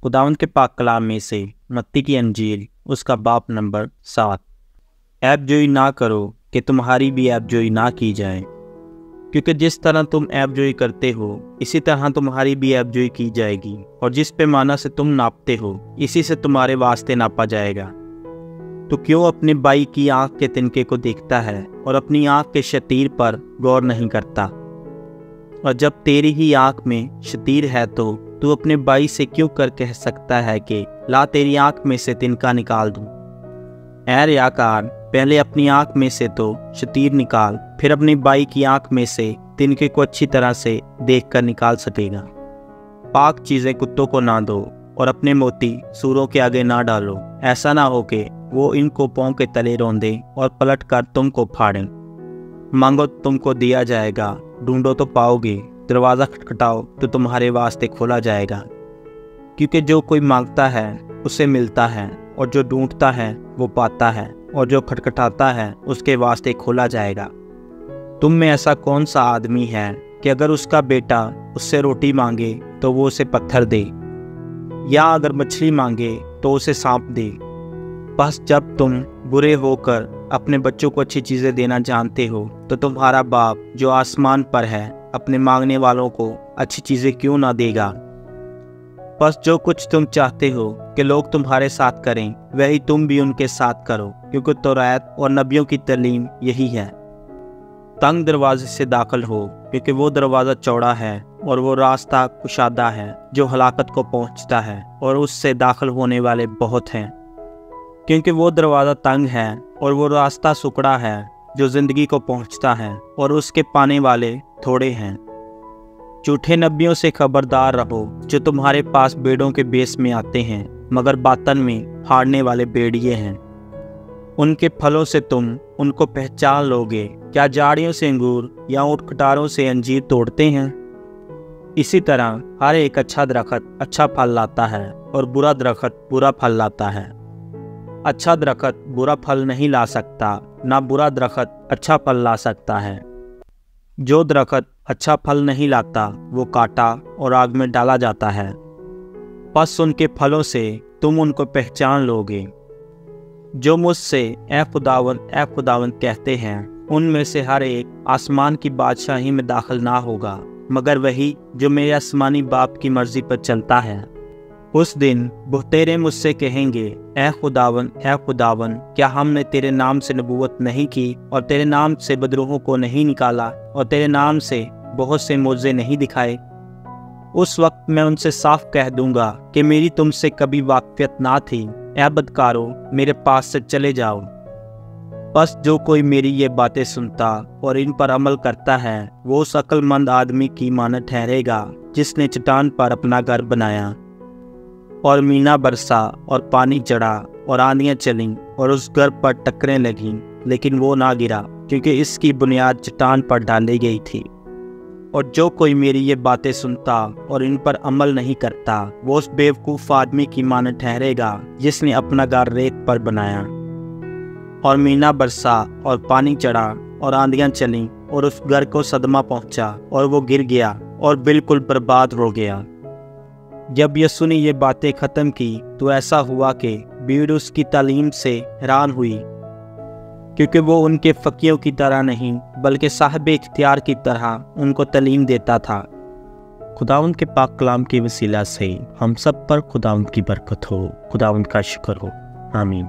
खुदावंद के पाक कलाम में से मत्ती की अंजील उसका बाब नंबर 7। ऐबजोई ना करो कि तुम्हारी भी ऐबजोई ना की जाए, क्योंकि जिस तरह तुम ऐबजोई करते हो इसी तरह तुम्हारी भी ऐबजोई की जाएगी, और जिस पैमाना से तुम नापते हो इसी से तुम्हारे वास्ते नापा जाएगा। तो क्यों अपने भाई की आंख के तिनके को देखता है और अपनी आंख के शतीर पर गौर नहीं करता? और जब तेरी ही आंख में शतीर है तो तू अपने भाई से क्यों कर कह सकता है कि ला तेरी आंख में से तिनका निकाल दूं? ऐ रियाकार, पहले अपनी आंख में से तो शतीर निकाल, फिर अपने भाई की आंख में से तिनके को अच्छी तरह से देख कर निकाल सकेगा। पाक चीज़ें कुत्तों को ना दो और अपने मोती सूरों के आगे ना डालो, ऐसा ना हो कि वो इनको पाँव के तले रौंदे और पलट कर तुमको फाड़ें। मांगो तो तुमको दिया जाएगा, ढूंढो तो पाओगे, दरवाज़ा खटखटाओ तो तुम्हारे वास्ते खोला जाएगा। क्योंकि जो कोई मांगता है उसे मिलता है, और जो ढूंढता है वो पाता है, और जो खटखटाता है उसके वास्ते खोला जाएगा। तुम में ऐसा कौन सा आदमी है कि अगर उसका बेटा उससे रोटी मांगे तो वो उसे पत्थर दे, या अगर मछली मांगे तो उसे सांप दे? बस जब तुम बुरे होकर अपने बच्चों को अच्छी चीज़ें देना जानते हो तो तुम्हारा बाप जो आसमान पर है अपने मांगने वालों को अच्छी चीज़ें क्यों ना देगा। बस जो कुछ तुम चाहते हो कि लोग तुम्हारे साथ करें वही तुम भी उनके साथ करो, क्योंकि तौरात और नबियों की तालीम यही है। तंग दरवाजे से दाखिल हो, क्योंकि वो दरवाज़ा चौड़ा है और वो रास्ता कुशादा है जो हलाकत को पहुंचता है, और उससे दाखिल होने वाले बहुत हैं। क्योंकि वो दरवाज़ा तंग है और वो रास्ता सुकड़ा है जो ज़िंदगी को पहुंचता है, और उसके पाने वाले थोड़े हैं। झूठे नबियों से खबरदार रहो, जो तुम्हारे पास बेड़ों के बेस में आते हैं मगर बातन में फाड़ने वाले बेड़िए हैं। उनके फलों से तुम उनको पहचान लोगे। क्या झाड़ियों से अंगूर या ऊँट कटारों से अंजीर तोड़ते हैं? इसी तरह हर एक अच्छा दरख्त अच्छा फल लाता है और बुरा दरख्त बुरा फल लाता है। अच्छा दरख्त बुरा फल नहीं ला सकता, ना बुरा दरख्त अच्छा फल ला सकता है। जो दरख्त अच्छा फल नहीं लाता वो काटा और आग में डाला जाता है। बस उनके फलों से तुम उनको पहचान लोगे। जो मुझसे ऐ खुदावन कहते हैं उनमें से हर एक आसमान की बादशाही में दाखिल ना होगा, मगर वही जो मेरे आसमानी बाप की मर्जी पर चलता है। उस दिन बहुतेरे मुझसे कहेंगे, ऐ खुदावन क्या हमने तेरे नाम से नबूवत नहीं की और तेरे नाम से बदरूहों को नहीं निकाला और तेरे नाम से बहुत से मोज़े नहीं दिखाए? उस वक्त मैं उनसे साफ कह दूंगा कि मेरी तुमसे कभी वाक़फ़ियत ना थी। ऐ बदकारो, मेरे पास से चले जाओ। बस जो कोई मेरी ये बातें सुनता और इन पर अमल करता है वो उस अक्लमंद आदमी की मानद ठहरेगा जिसने चट्टान पर अपना घर बनाया, और मीना बरसा और पानी चढ़ा और आंधियाँ चलीं और उस घर पर टक्करें लगीं, लेकिन वो ना गिरा, क्योंकि इसकी बुनियाद चट्टान पर डाली गई थी। और जो कोई मेरी ये बातें सुनता और इन पर अमल नहीं करता वो उस बेवकूफ़ आदमी की मानद ठहरेगा जिसने अपना घर रेत पर बनाया, और मीना बरसा और पानी चढ़ा और आंधियाँ चलीं और उस घर को सदमा पहुँचा और वो गिर गया और बिल्कुल बर्बाद हो गया। जब यीशु ने ये बातें ख़त्म की तो ऐसा हुआ कि भीड़ उसकी तालीम से हैरान हुई, क्योंकि वो उनके फ़कीयों की तरह नहीं बल्कि साहिब इख्तियार की तरह उनको तालीम देता था। खुदावंद के पाक कलाम के वसीला से हम सब पर खुदावंद की बरकत हो। खुदावंद का शुक्र हो। आमीन।